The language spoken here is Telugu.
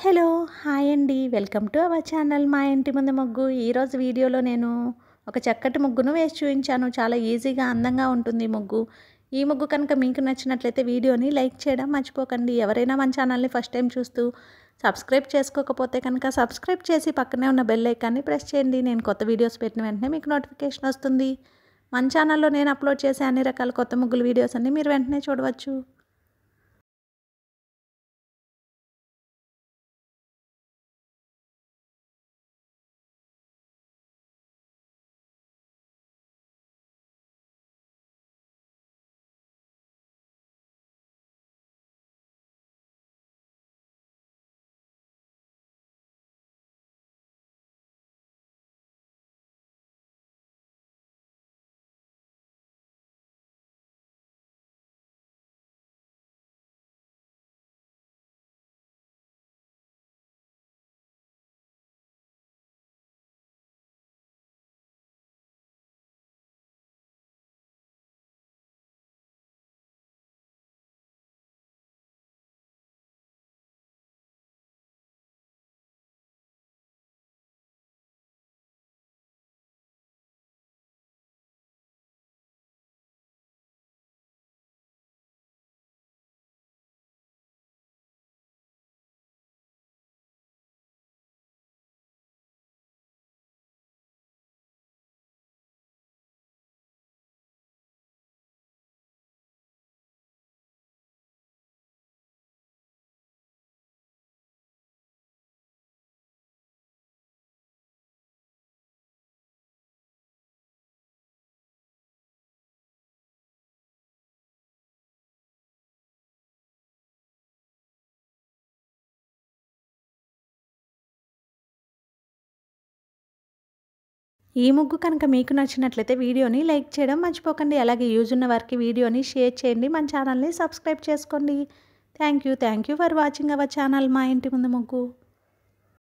హలో! హాయ్ అండి. వెల్కమ్ టు అవర్ ఛానల్ మా ఇంటి ముందు ముగ్గు. ఈరోజు వీడియోలో నేను ఒక చక్కటి ముగ్గును వేసి చూపించాను. చాలా ఈజీగా, అందంగా ఉంటుంది ఈ ముగ్గు. ఈ ముగ్గు కనుక మీకు నచ్చినట్లయితే వీడియోని లైక్ చేయడం మర్చిపోకండి. ఎవరైనా మన ఛానల్ని ఫస్ట్ టైం చూస్తూ సబ్స్క్రైబ్ చేసుకోకపోతే కనుక సబ్స్క్రైబ్ చేసి పక్కనే ఉన్న బెల్ ఐకాన్ని ప్రెస్ చేయండి. నేను కొత్త వీడియోస్ పెట్టిన వెంటనే మీకు నోటిఫికేషన్ వస్తుంది. మన ఛానల్లో నేను అప్లోడ్ చేసే అన్ని రకాల కొత్త ముగ్గుల వీడియోస్ అన్ని మీరు వెంటనే చూడవచ్చు. ఈ ముగ్గు కనుక మీకు నచ్చినట్లయితే వీడియోని లైక్ చేయడం మర్చిపోకండి. అలాగే యూజ్ ఉన్న వారికి వీడియోని షేర్ చేయండి. మన ఛానల్ని సబ్స్క్రైబ్ చేసుకోండి. Thank you for watching our channel మా ఇంటి ముందు ముగ్గు.